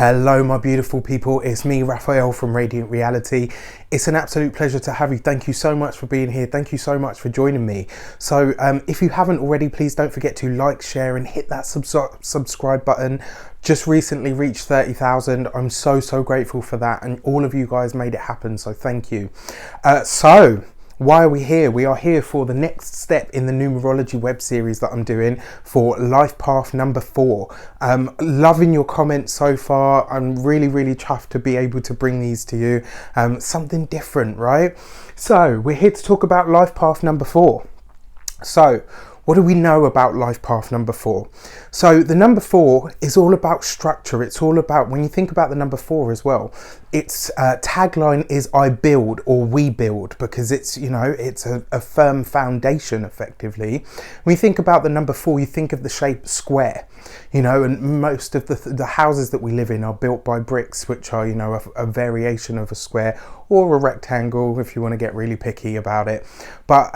Hello my beautiful people, it's me Raphael from Reydiant Reality. It's an absolute pleasure to have you. Thank you so much for being here. Thank you so much for joining me. So if you haven't already, please don't forget to like, share and hit that subscribe button. Just recently reached 30,000. I'm so grateful for that, and all of you guys made it happen, so thank you. Why are we here? We are here for the next step in the numerology web series that I'm doing for life path number 4. Loving your comments so far. I'm really chuffed to be able to bring these to you. Something different, right? So we're here to talk about life path number 4. So what do we know about life path number 4? So the number 4 is all about structure. It's all about, when you think about the number 4 as well, its tagline is I build, or we build, because it's, you know, it's a firm foundation effectively. When you think about the number 4, you think of the shape square, you know, and most of the houses that we live in are built by bricks, which are, you know, a variation of a square or a rectangle if you want to get really picky about it. But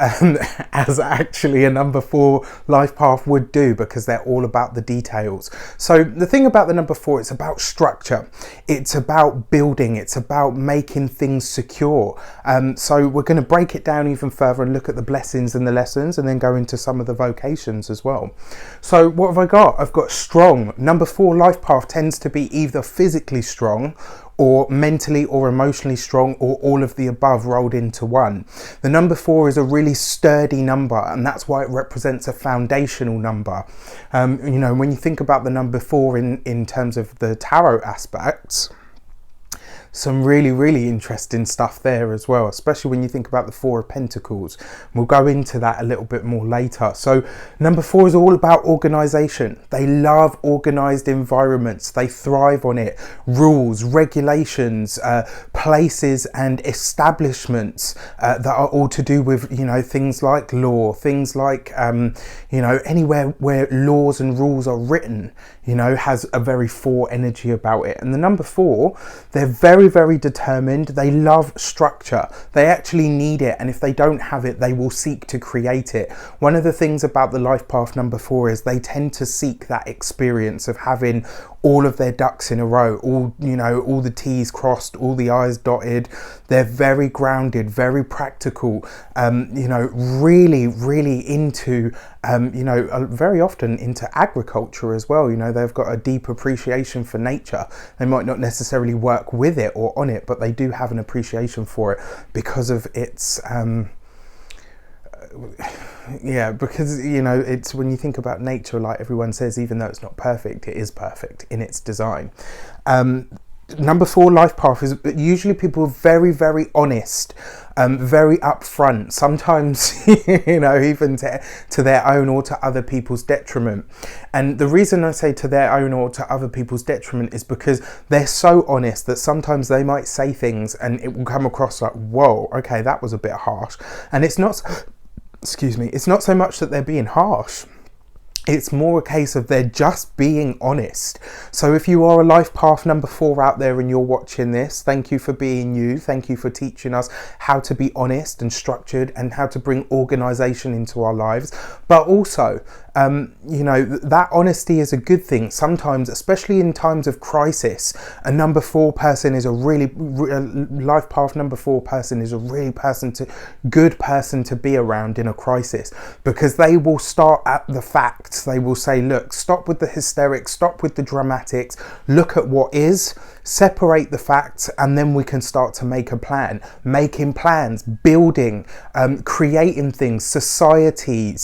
as actually a number 4 life path would do, because they're all about the details. So the thing about the number 4, it's about structure. It's about building. It's about making things secure. So we're going to break it down even further and look at the blessings and the lessons, and then go into some of the vocations as well. So what have I got? I've got strong. Number 4 life path tends to be either physically strong, or mentally or emotionally strong, or all of the above rolled into one. The number 4 is a really sturdy number, and that's why it represents a foundational number. You know, when you think about the number 4 in terms of the tarot aspects, some really interesting stuff there as well, especially when you think about the 4 of Pentacles. We'll go into that a little bit more later. So number 4 is all about organization. They love organized environments. They thrive on it. Rules, regulations, places and establishments that are all to do with, you know, things like law, things like, you know, anywhere where laws and rules are written, you know, has a very 4 energy about it. And the number 4, they're very determined. They love structure. They actually need it, and if they don't have it, they will seek to create it. One of the things about the life path number 4 is they tend to seek that experience of having all of their ducks in a row, all, you know, all the T's crossed, all the I's dotted. They're very grounded, very practical, you know, really into, you know, very often into agriculture as well. You know, they've got a deep appreciation for nature. They might not necessarily work with it or on it, but they do have an appreciation for it because of its, yeah, because, you know, it's, when you think about nature, like everyone says, even though it's not perfect, it is perfect in its design. Number 4 life path is usually people are very honest, very upfront, sometimes, you know, even to their own or to other people's detriment. And the reason I say to their own or to other people's detriment is because they're so honest that sometimes they might say things and it will come across like, whoa, okay, that was a bit harsh. And it's not, excuse me, it's not so much that they're being harsh. It's more a case of they're just being honest. So if you are a life path number 4 out there and you're watching this, thank you for being you. Thank you for teaching us how to be honest and structured and how to bring organization into our lives. But also, you know, that honesty is a good thing. Sometimes, especially in times of crisis, a number 4 person is a really, life path number 4 person is a really good person to be around in a crisis, because they will start at the facts. They will say, look, stop with the hysterics, stop with the dramatics, look at what is, separate the facts, and then we can start to make a plan. Making plans, building, creating things, society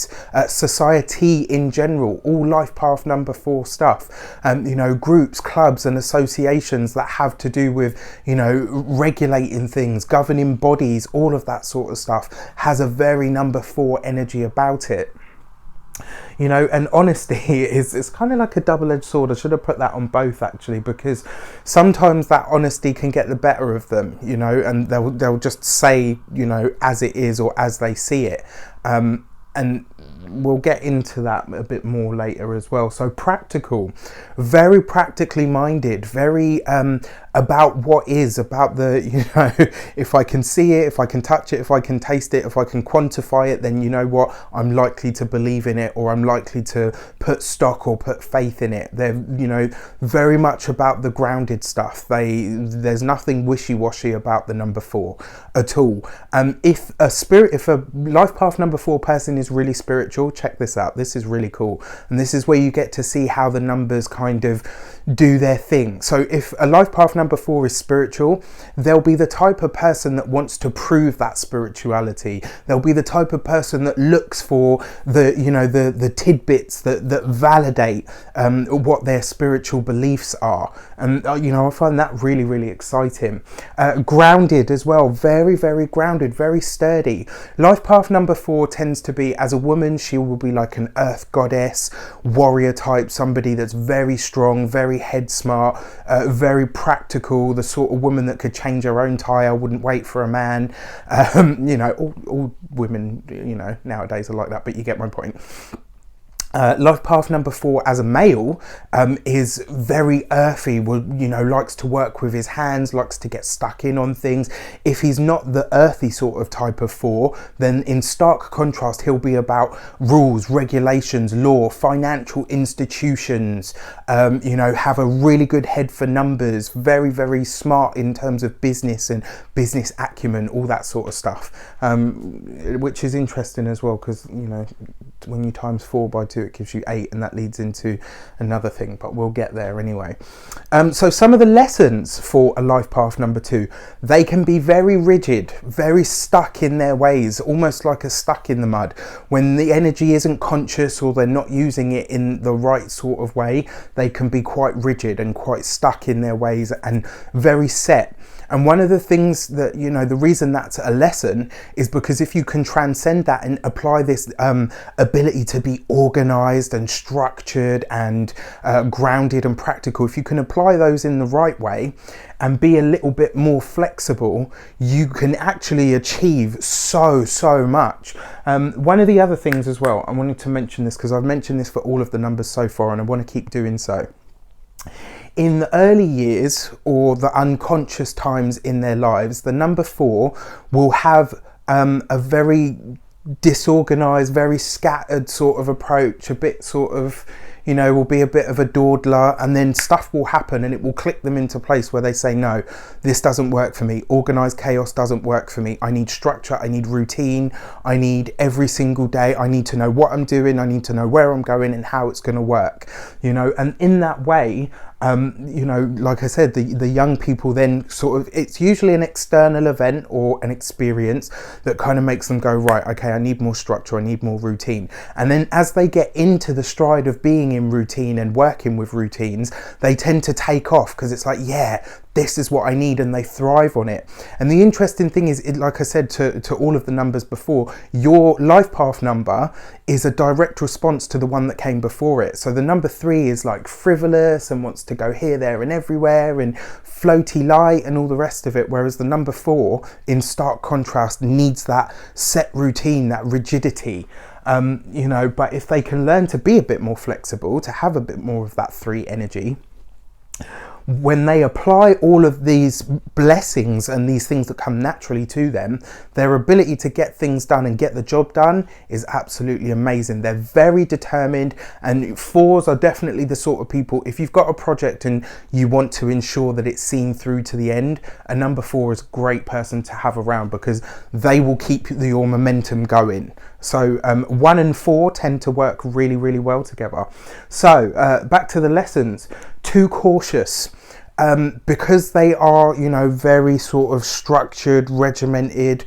in general, all life path number 4 stuff. You know, groups, clubs and associations that have to do with, you know, regulating things, governing bodies, all of that sort of stuff has a very number 4 energy about it. You know, and honesty is kind of like a double-edged sword. I should have put that on both actually, because sometimes that honesty can get the better of them, you know, and they'll just say, you know, as it is or as they see it. And we'll get into that a bit more later as well. So practical, very practically minded, very about what is, about the, you know, if I can see it, if I can touch it, if I can taste it, if I can quantify it, then you know what, I'm likely to believe in it, or I'm likely to put stock or put faith in it. They're, you know, very much about the grounded stuff. There's nothing wishy-washy about the number 4 at all. If a life path number 4 person is really spiritual, check this out. This is really cool, and this is where you get to see how the numbers kind of do their thing. So if a life path number 4 is spiritual, they'll be the type of person that wants to prove that spirituality. They'll be the type of person that looks for the, you know, the tidbits that validate what their spiritual beliefs are. And you know, I find that really, really exciting. Grounded as well, very, very grounded, very sturdy. Life path number 4 tends to be, as a woman, she will be like an earth goddess, warrior type, somebody that's very strong, very head smart, very practical, the sort of woman that could change her own tire, wouldn't wait for a man. You know, all women, you know, nowadays are like that, but you get my point. Life path number 4 as a male is very earthy, you know, likes to work with his hands, likes to get stuck in on things. If he's not the earthy sort of type of 4, then in stark contrast, he'll be about rules, regulations, law, financial institutions, you know, have a really good head for numbers, very, very smart in terms of business and business acumen, all that sort of stuff, which is interesting as well, because, you know, when you times 4 by 2, it gives you 8, and that leads into another thing, but we'll get there anyway. So some of the lessons for a life path number 2, they can be very rigid, very stuck in their ways, almost like a stuck in the mud. When the energy isn't conscious, or they're not using it in the right sort of way, they can be quite rigid and quite stuck in their ways and very set. And one of the things that, you know, the reason that's a lesson is because if you can transcend that and apply this ability to be organized and structured and grounded and practical, if you can apply those in the right way and be a little bit more flexible, you can actually achieve so much. One of the other things as well, I wanted to mention this because I've mentioned this for all of the numbers so far, and I want to keep doing so. In the early years, or the unconscious times in their lives, the number 4 will have a very disorganized, very scattered sort of approach, a bit sort of, you know, will be a bit of a dawdler, and then stuff will happen and it will click them into place where they say, no, this doesn't work for me. Organized chaos doesn't work for me. I need structure, I need routine, I need every single day, I need to know what I'm doing, I need to know where I'm going and how it's going to work, you know. And in that way, you know, like I said, the young people then sort of, it's usually an external event or an experience that kind of makes them go, right, okay, I need more structure, I need more routine. And then as they get into the stride of being in routine and working with routines, they tend to take off, because it's like, yeah, this is what I need, and they thrive on it. And the interesting thing is, like I said to all of the numbers before, your life path number is a direct response to the one that came before it. So the number 3 is like frivolous and wants to go here, there and everywhere and floaty light and all the rest of it, whereas the number 4, in stark contrast, needs that set routine, that rigidity. You know, but if they can learn to be a bit more flexible, to have a bit more of that 3 energy, when they apply all of these blessings and these things that come naturally to them, their ability to get things done and get the job done is absolutely amazing. They're very determined, and 4s are definitely the sort of people, if you've got a project and you want to ensure that it's seen through to the end, a number 4 is a great person to have around, because they will keep your momentum going. So 1 and 4 tend to work really, really well together. So back to the lessons. Too cautious. Because they are, you know, very sort of structured, regimented.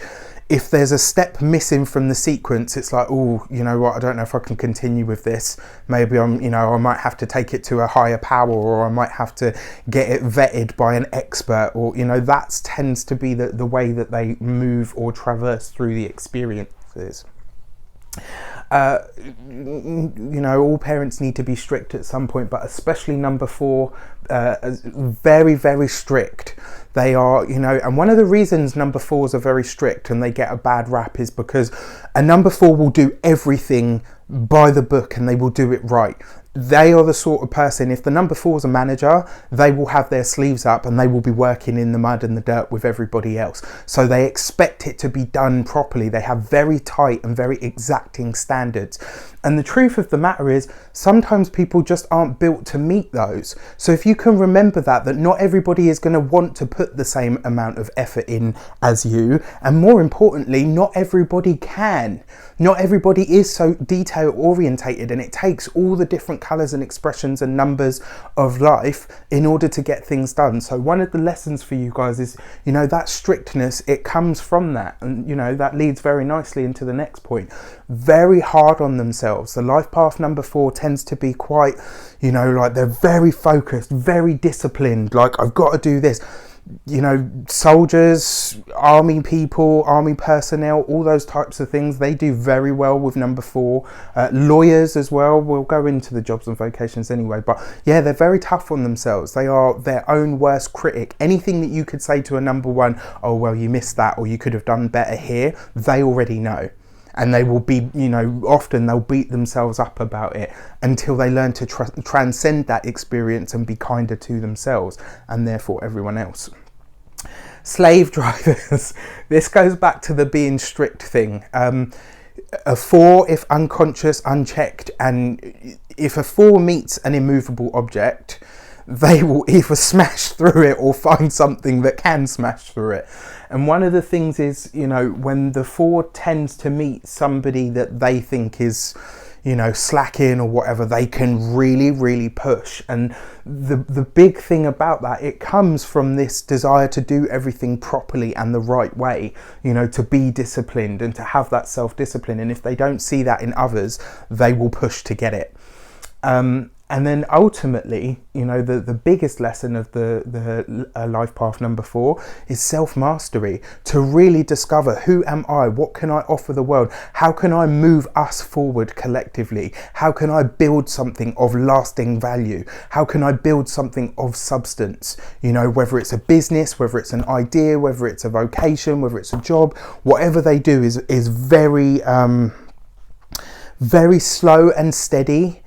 If there's a step missing from the sequence, it's like, oh, you know what, I don't know if I can continue with this. Maybe I'm, you know, I might have to take it to a higher power, or I might have to get it vetted by an expert, or, you know, that tends to be the way that they move or traverse through the experiences. You know, all parents need to be strict at some point, but especially number 4, very, very strict. They are, you know, and one of the reasons number 4s are very strict and they get a bad rap is because a number 4 will do everything by the book and they will do it right. They are the sort of person, if the number 4 is a manager, they will have their sleeves up and they will be working in the mud and the dirt with everybody else. So they expect it to be done properly. They have very tight and very exacting standards. And the truth of the matter is, sometimes people just aren't built to meet those. So if you can remember that not everybody is going to want to put the same amount of effort in as you. And more importantly, not everybody can. Not everybody is so detail orientated, and it takes all the different colours and expressions and numbers of life in order to get things done. So one of the lessons for you guys is, you know, that strictness, it comes from that. And, you know, that leads very nicely into the next point. Very hard on themselves. The life path number 4 tends to be quite, you know, like they're very focused, very disciplined. Like, I've got to do this. You know, soldiers, army people, army personnel, all those types of things, they do very well with number 4. Lawyers as well, we'll go into the jobs and vocations anyway, but yeah, they're very tough on themselves. They are their own worst critic. Anything that you could say to a number 1, oh well, you missed that, or you could have done better here, they already know. And they will be, you know, often they'll beat themselves up about it until they learn to transcend that experience and be kinder to themselves and therefore everyone else. Slave drivers. This goes back to the being strict thing. A 4, if unconscious, unchecked, and if a 4 meets an immovable object, they will either smash through it or find something that can smash through it. And one of the things is, you know, when the 4 tends to meet somebody that they think is, you know, slacking or whatever, they can really, really push. And the big thing about that, it comes from this desire to do everything properly and the right way, you know, to be disciplined and to have that self-discipline. And if they don't see that in others, they will push to get it. And then ultimately, you know, the biggest lesson of the life path number 4 is self-mastery. To really discover, who am I? What can I offer the world? How can I move us forward collectively? How can I build something of lasting value? How can I build something of substance? You know, whether it's a business, whether it's an idea, whether it's a vocation, whether it's a job, whatever they do is very, very slow and steady.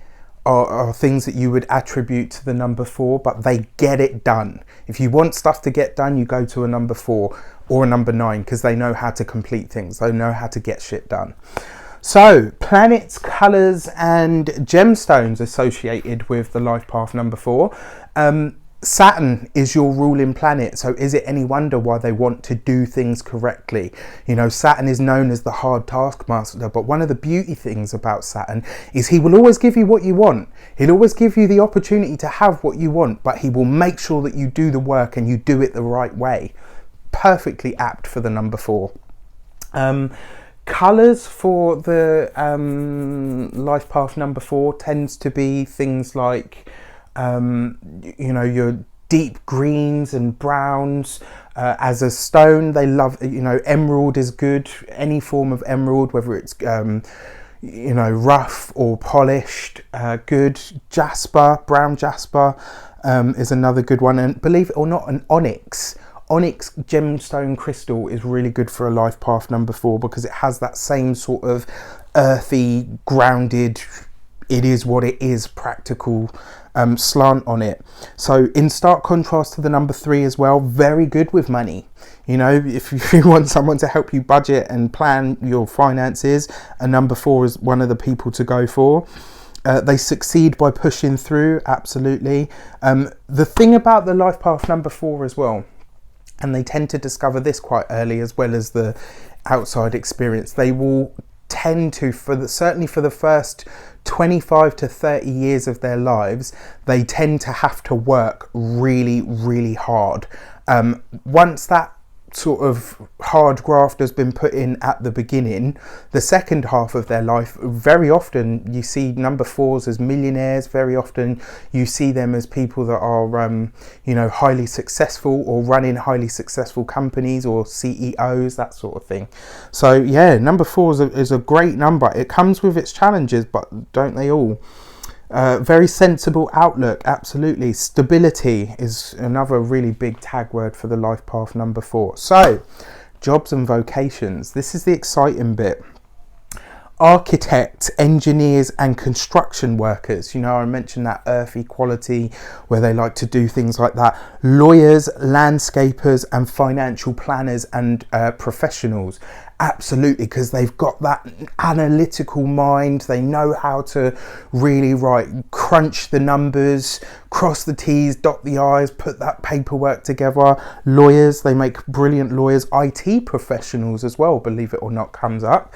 Are things that you would attribute to the number 4, but they get it done. If you want stuff to get done, you go to a number 4 or a number 9, because they know how to complete things. They know how to get shit done. So, planets, colours and gemstones associated with the life path number 4. Saturn is your ruling planet, so is it any wonder why they want to do things correctly? You know, Saturn is known as the hard taskmaster, but one of the beauty things about Saturn is he will always give you what you want. He'll always give you the opportunity to have what you want, but he will make sure that you do the work and you do it the right way. Perfectly apt for the number 4. Colours for the life path number 4 tends to be things like you know, your deep greens and browns. As a stone, they love, you know, emerald is good. Any form of emerald, whether it's you know, rough or polished, good. Jasper, brown jasper, is another good one. And believe it or not, an onyx gemstone crystal is really good for a life path number 4, because it has that same sort of earthy, grounded, it is what it is, practical slant on it. So in stark contrast to the number 3 as well, very good with money. You know, if you want someone to help you budget and plan your finances, a number 4 is one of the people to go for. They succeed by pushing through, absolutely. The thing about the life path number 4 as well, and they tend to discover this quite early as well as the outside experience, they will tend to, certainly for the first 25 to 30 years of their lives, they tend to have to work really, really hard. Once that sort of hard graft has been put in at the beginning, the second half of their life, very often you see number 4s as millionaires. Very often you see them as people that are you know, highly successful or running highly successful companies or CEOs, that sort of thing. So yeah, number 4 is a great number. It comes with its challenges, but don't they all? Very sensible outlook, absolutely. Stability is another really big tag word for the life path number 4. So, jobs and vocations. This is the exciting bit. Architects, engineers and construction workers. You know, I mentioned that earthy quality where they like to do things like that. Lawyers, landscapers and financial planners and professionals. Absolutely, because they've got that analytical mind. They know how to really crunch the numbers, cross the T's, dot the I's, put that paperwork together. Lawyers, they make brilliant lawyers. IT professionals as well, believe it or not, comes up.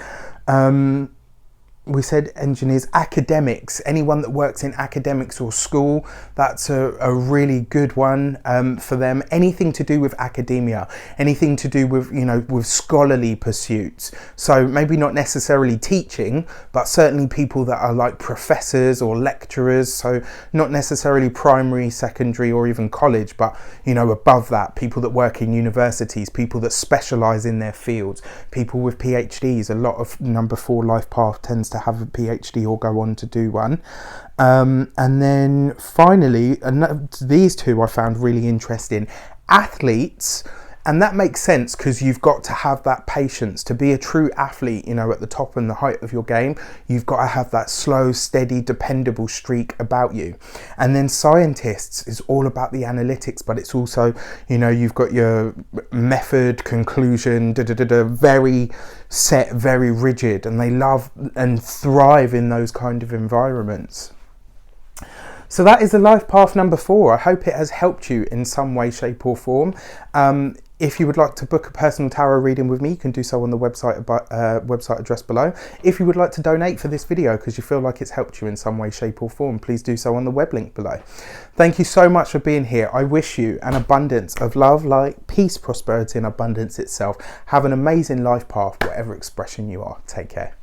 We said engineers. Academics, anyone that works in academics or school, that's a really good one for them. Anything to do with academia, anything to do with, you know, with scholarly pursuits. So maybe not necessarily teaching, but certainly people that are like professors or lecturers. So not necessarily primary, secondary or even college, but, you know, above that, people that work in universities, people that specialize in their fields, people with PhDs. A lot of number 4 life path tends to have a PhD or go on to do one. And then finally, these two I found really interesting. Athletes, and that makes sense because you've got to have that patience to be a true athlete. You know, at the top and the height of your game, you've got to have that slow, steady, dependable streak about you. And then scientists is all about the analytics, but it's also, you know, you've got your method, conclusion, very set, very rigid, and they love and thrive in those kind of environments. So that is the life path number 4. I hope it has helped you in some way, shape or form. If you would like to book a personal tarot reading with me, you can do so on the website address below. If you would like to donate for this video because you feel like it's helped you in some way, shape or form, please do so on the web link below. Thank you so much for being here. I wish you an abundance of love, light, peace, prosperity and abundance itself. Have an amazing life path, whatever expression you are. Take care.